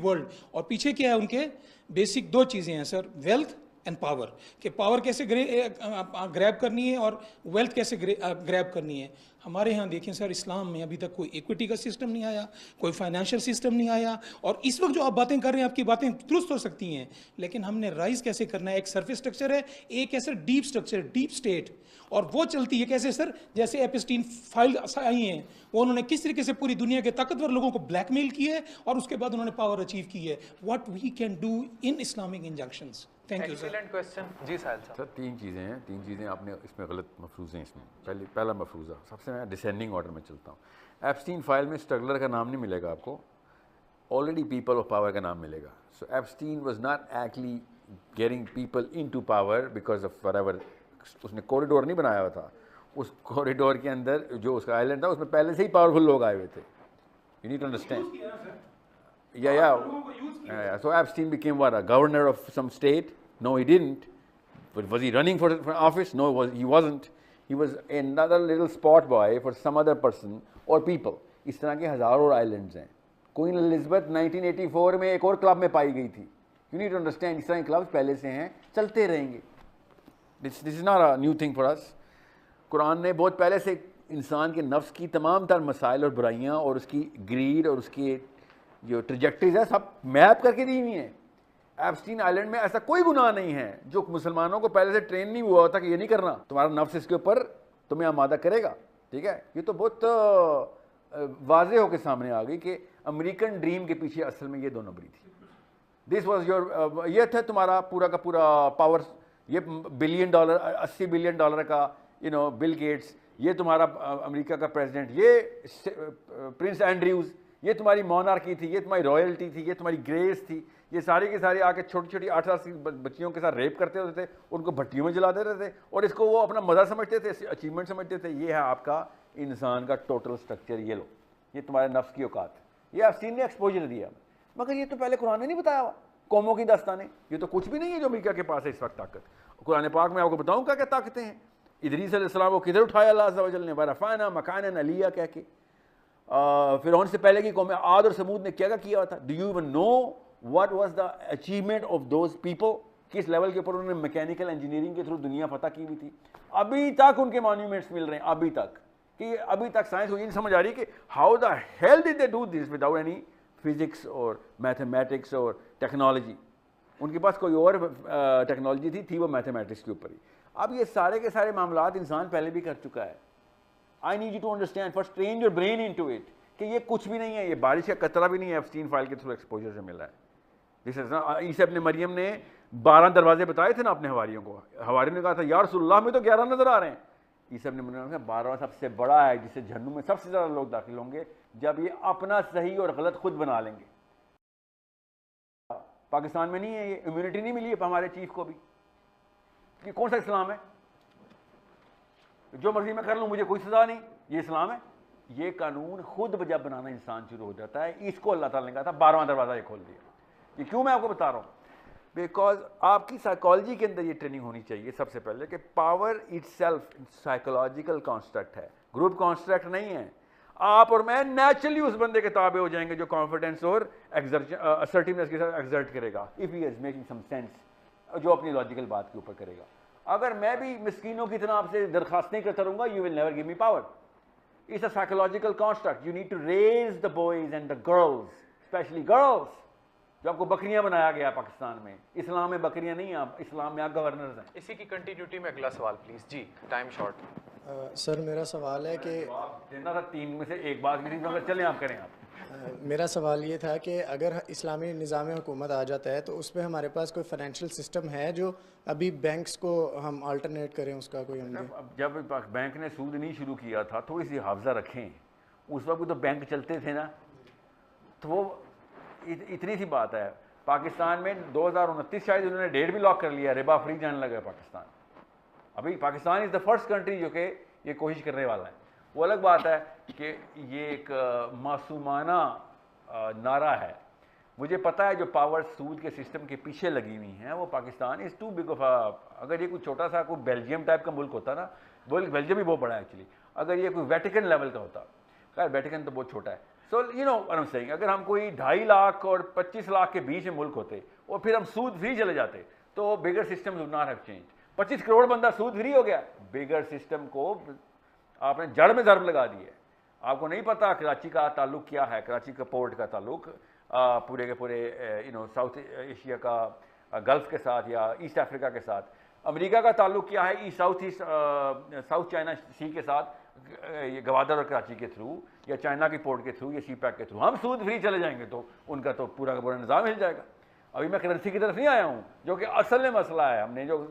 Speaker 7: world. اور پیچھے کیا ہے ان کے بیسک 2 چیزیں ہیں سر, ویلتھ اینڈ پاور, کہ پاور کیسے گریب کرنی ہے اور ویلتھ کیسے گریب کرنی ہے. ہمارے ہاں دیکھیں سر, اسلام میں ابھی تک کوئی ایکویٹی کا سسٹم نہیں آیا, کوئی فائنینشیل سسٹم نہیں آیا, اور اس وقت جو آپ باتیں کر رہے ہیں آپ کی باتیں درست ہو سکتی ہیں, لیکن ہم نے رائز کیسے کرنا ہے. ایک سرفیس اسٹرکچر ہے, ایک ہے سر ڈیپ اسٹرکچر, ڈیپ اسٹیٹ, اور وہ چلتی ہے کیسے سر, جیسے ایپسٹین فائل آئی ہیں, وہ انہوں نے کس طریقے سے پوری دنیا کے طاقتور لوگوں کو بلیک میل کی ہے اور اس کے بعد انہوں نے پاور اچیو کی ہے. What we can do in Islamic injunctions. Thank you sir.
Speaker 2: Excellent question. جی ساحل صاحب.
Speaker 4: سر 3 چیزیں ہیں, 3 چیزیں آپ نے اس میں غلط مفروض ہیں. اس میں پہلا مفروضہ, سب سے میں ڈسینڈنگ آرڈر میں چلتا ہوں. ایپسٹین فائل میں اسٹرگلر کا نام نہیں ملے گا آپ کو, آلریڈی پیپل آف پاور کا نام ملے گا. So Epstein was not actually getting people into power because of whatever. اس نے کوریڈور نہیں بنایا ہوا تھا. اس کوریڈور کے اندر جو اس کا آئیلینڈ تھا اس میں پہلے سے ہی پاورفل لوگ آئے ہوئے تھے. You need to understand. So Epstein became what, a governor of some state? No, he didn't. But was he running for office? No, he wasn't. He was another little spot boy for some other person or people. اس طرح کے ہزاروں islands ہیں. Queen Elizabeth 1984 میں ایک اور club میں پائی گئی تھی. You need to understand, اس طرح کے کلبز پہلے سے ہیں, چلتے رہیں گے. This is not a new thing for us. قرآن نے بہت پہلے سے انسان کے نفس کی تمام تر مسائل اور برائیاں اور اس کی گریڈ اور اس کی جو ٹریجیکٹریز ہے سب میپ کر کے دی ہوئی ہیں. ایپسٹین آئیلینڈ میں ایسا کوئی گناہ نہیں ہے جو مسلمانوں کو پہلے سے ٹرین نہیں ہوا ہوتا کہ یہ نہیں کرنا, تمہارا نفس اس کے اوپر تمہیں آمادہ کرے گا. ٹھیک ہے, یہ تو بہت واضح ہو کے سامنے آ گئی کہ امریکن ڈریم کے پیچھے اصل میں یہ 2 نمبری تھی. دس واز یور, یہ تھا تمہارا پورا کا پورا پاور. یہ $1 بلین, $80 بلین کا بل گیٹس, یہ تمہارا امریکہ کا پریزیڈنٹ, یہ پرنس اینڈریوز, یہ تمہاری مونارکی تھی, یہ تمہاری رائلٹی تھی, یہ تمہاری گریس تھی. یہ ساری کی ساری آ کے چھوٹی چھوٹی 8 سال کی بچیوں کے ساتھ ریپ کرتے ہوتے تھے, ان کو بھٹیوں میں جلا دیتے تھے, اور اس کو وہ اپنا مزہ سمجھتے تھے, اچیومنٹ سمجھتے تھے. یہ ہے آپ کا انسان کا ٹوٹل اسٹرکچر. یہ لو, یہ تمہارے نفس کی اوقات ہے. یہ ایپسٹین نے ایکسپوجر دیا, مگر یہ تو پہلے قرآن نے نہیں بتایا ہوا. قوموں کی داستانیں, یہ تو کچھ بھی نہیں ہے جو امریکہ کے پاس ہے اس وقت طاقت. قرآن پاک میں آپ کو بتاؤں کیا طاقتیں ہیں. ادریس علیہ السلام کو کدھر اٹھایا اللہ عز و جل نے, ورفعنا مکانا علیہ کہہ کے. فرعون سے پہلے کی قوم عاد اور سمود نے کیا کیا تھا. Do you even know what was the achievement of those people, کس لیول کے اوپر انہوں نے میکینیکل انجینئرنگ کے تھرو دنیا فتح کی ہوئی تھی. ابھی تک ان کے مانیومنٹس مل رہے ہیں, ابھی تک, کہ ابھی تک سائنس کو یہ نہیں سمجھ آ رہی کہ how the hell did they do this without any physics اور میتھمیٹکس اور ٹیکنالوجی. ان کے پاس کوئی اور ٹیکنالوجی تھی وہ میتھمیٹکس کے اوپر ہی. اب یہ سارے کے سارے معاملات انسان پہلے بھی کر چکا ہے. I need you to understand, first train your brain into it, کہ یہ کچھ بھی نہیں ہے, یہ بارش کا قطرہ بھی نہیں ہے, ایپسٹین فائل کے تھرو ایکسپوجر سے ملا ہے. عیسیٰ ابن مریم نے 12 دروازے بتائے تھے نا اپنے حواریوں کو. حواریوں نے کہا تھا یا رسول اللہ, میں تو 11 نظر آ رہے ہیں. عیسیٰ ابن مریم نے کہا 12واں سب سے بڑا ہے, جس سے جہنم میں سب سے زیادہ لوگ داخل ہوں گے جب یہ اپنا صحیح اور غلط خود بنا لیں گے. پاکستان میں نہیں ہے, یہ امیونٹی نہیں ملی ہے ہمارے چیف کو بھی. یہ کون سا اسلام ہے؟ جو مرضی میں کر لوں مجھے کوئی سزا نہیں, یہ اسلام ہے؟ یہ قانون خود جب بنانا انسان شروع ہو جاتا ہے, اس کو اللہ تعالیٰ نے کہا تھا 12واں دروازہ یہ کھول دیا. یہ کیوں میں آپ کو بتا رہا ہوں؟ بیکاز آپ کی سائیکالوجی کے اندر یہ ٹریننگ ہونی چاہیے سب سے پہلے کہ power it self psychological construct ہے, گروپ کانسٹرکٹ نہیں ہے. آپ اور میں نیچرلی اس بندے کے تابع ہو جائیں گے جو کانفیڈنس اور اسرٹیونیس کے ساتھ ایگزرٹ کرے گا, if he is making some sense, جو اپنی لاجیکل بات کے اوپر کرے گا. اگر میں بھی مسکینوں کی طرح آپ سے درخواست نہیں کرتا رہوں گا, you will never give me power. It's a psychological construct. You need to raise the boys and the girls, especially girls. جو آپ کو بکریاں بنایا گیا پاکستان میں, اسلام میں بکریاں نہیں ہیں, اسلام میں آپ گورنرز ہیں.
Speaker 2: اسی کی کنٹینیوٹی میں اگلا سوال پلیز. جی ٹائم شارٹ.
Speaker 8: سر میرا سوال ہے کہ
Speaker 4: دینا تھا 3 میں سے ایک بات کی تھی, چلیں آپ کریں. آپ
Speaker 8: میرا سوال یہ تھا کہ اگر اسلامی نظام حکومت آ جاتا ہے تو اس پہ ہمارے پاس کوئی فائنینشیل سسٹم ہے جو ابھی بینکس کو ہم آلٹرنیٹ کریں, اس کا کوئی
Speaker 4: جب بینک نے سود نہیں شروع کیا تھا, تھوڑی سی حافظہ رکھیں, اس وقت تو بینک چلتے تھے نا, تو وہ اتنی سی بات ہے. پاکستان میں 2029 شاید انہوں نے ڈیٹ بھی لاک کر لیا, ربا فری جانے لگا پاکستان. ابھی پاکستان از دا فرسٹ کنٹری جو کہ یہ کوشش کرنے والا ہے. وہ الگ بات ہے کہ یہ ایک معصومانہ نعرہ ہے. مجھے پتہ ہے جو پاور سود کے سسٹم کے پیچھے لگی ہوئی ہیں وہ پاکستان از ٹو بگ آف. اگر یہ کوئی چھوٹا سا کوئی بیلجیم ٹائپ کا ملک ہوتا نا, بیلجیم بھی بہت بڑا ہے ایکچولی, اگر یہ کوئی ویٹیکن لیول کا ہوتا, خیر ویٹیکن تو بہت چھوٹا ہے. So you know I am seeing, اگر ہم کوئی 2.5 لاکھ اور 25 لاکھ کے بیچ میں ملک ہوتے اور پھر ہم سود فری چلے جاتے تو bigger system would not have change. 25 crore بندہ سود فری ہو گیا, بگر سسٹم کو آپ نے جڑ میں ضرب لگا دی ہے. آپ کو نہیں پتا کراچی کا تعلق کیا ہے, کراچی کا پورٹ کا تعلق پورے کے پورے یو نو ساؤتھ ایشیا کا گلف کے ساتھ یا ایسٹ افریقہ کے ساتھ. امریکہ کا تعلق کیا ہے ساؤتھ چائنا سی کے ساتھ, یہ گوادر اور کراچی کے تھرو یا چائنا کی پورٹ کے تھرو یا سی پیک کے تھرو. ہم سود فری چلے جائیں گے تو ان کا تو پورا کا پورا نظام ہل جائے گا. ابھی میں کرنسی کی طرف نہیں آیا ہوں جو کہ اصل میں مسئلہ ہے. ہم نے جو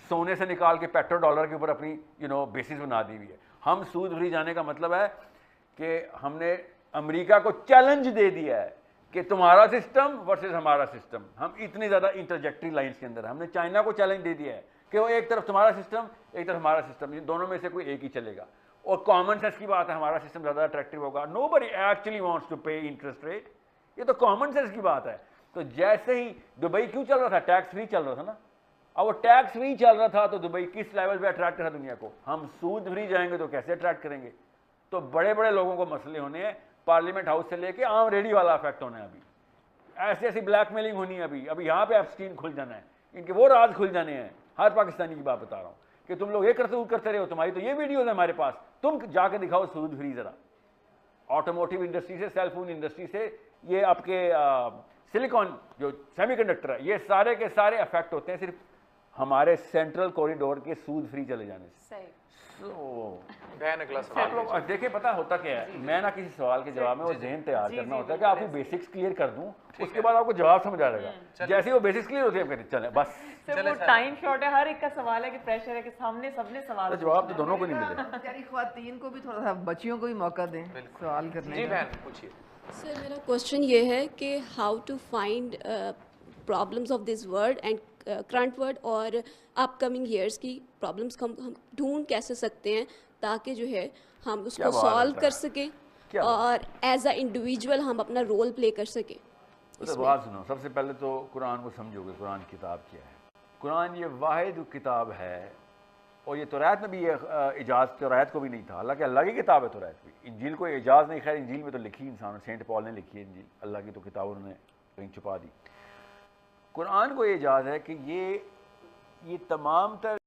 Speaker 4: سونے سے نکال کے پیٹرو ڈالر کے اوپر اپنی یو نو بیسس بنا دی ہوئی ہے. ہم سود فری جانے کا مطلب ہے کہ ہم نے امریکہ کو چیلنج دے دیا ہے کہ تمہارا سسٹم ورسز ہمارا سسٹم. ہم اتنی زیادہ انٹرجیکٹری لائنز کے اندر ہم نے چائنا کو چیلنج دے دیا ہے کہ وہ ایک طرف تمہارا سسٹم ایک طرف ہمارا سسٹم, دونوں میں سے کوئی ایک ہی چلے گا. اور کامن سینس کی بات ہے, ہمارا سسٹم زیادہ اٹریکٹیو ہوگا. Nobody actually wants to pay interest rate, یہ تو کامن سینس کی بات ہے. تو جیسے ہی دبئی کیوں چل رہا تھا, ٹیکس فری چل رہا تھا نا, اب وہ ٹیکس فری چل رہا تھا تو دبئی کس لیول پہ اٹریکٹ کرا دنیا کو. ہم سود فری جائیں گے تو کیسے اٹریکٹ کریں گے؟ تو بڑے بڑے لوگوں کو مسئلے ہونے ہیں, پارلیمنٹ ہاؤس سے لے کے عام ریڈی والا افیکٹ ہونا ہے. ابھی ایسی بلیک میلنگ ہونی ہے. ابھی یہاں پہ ایپسٹین کھل جانا ہے, ان کے وہ راز کھل جانے ہیں. ہر پاکستانی کی بات بتا رہا ہوں کہ تم لوگ یہ کرتے رہے ہو, تمہاری تو یہ ویڈیوز ہیں ہمارے پاس, تم جا کے دکھاؤ سود فری ذرا. آٹوموٹیو انڈسٹری سے, سیل فون انڈسٹری سے, یہ آپ کے سلیکان جو سیمی کنڈکٹر ہے, یہ سارے کے سارے افیکٹ ہوتے ہیں صرف ہمارے سینٹرل کوریڈور کے سود فری چلے جانے سے. آپ لوگ دیکھیں پتہ ہوتا کیا ہے, میں نہ کسی سوال کے جواب میں وہ ذہن تیار کرنا ہوتا ہے کہ آپ کو بیسکس کلیئر کر دوں, اس کے بعد آپ کو جواب سمجھ آ جائے گا. جیسے وہ بیسکس کلیئر ہوتے ہیں چلیں بس.
Speaker 3: وہ ٹائم شارٹ ہے, ہر ایک کا سوال ہے کہ پریشر ہے کہ سامنے سب نے سوال,
Speaker 4: جواب تو دونوں کو نہیں ملے.
Speaker 5: بیچاری خواتین کو بھی تھوڑا سا, بچیوں کو بھی موقع دیں سوال کرنے کا.
Speaker 2: جی بہن پوچھیے.
Speaker 9: سر میرا کوشچن یہ ہے کہ how to find problems of this world and current world اور اپ کمنگ ایئرس کی پرابلمس ہم ڈھونڈ کیسے سکتے ہیں تاکہ جو ہے ہم اس کو سالو کر سکیں اور ایز اے انڈیویجول ہم اپنا رول پلے کر سکیں.
Speaker 4: بات سنو, سب سے پہلے تو قرآن کو سمجھو گے. قرآن کتاب کیا ہے؟ قرآن یہ واحد کتاب ہے, اور یہ توریت میں بھی یہ اعجاز توریت کو بھی نہیں تھا, حالانکہ اللہ کی کتاب ہے توریت بھی. انجیل کو اعجاز نہیں, خیر انجیل میں تو لکھی انسان, سینٹ پال نے لکھی ہے انجیل, اللہ کی تو کتاب انہوں نے کہیں چھپا دی. قرآن کو یہ اعجاز ہے کہ یہ تمام تر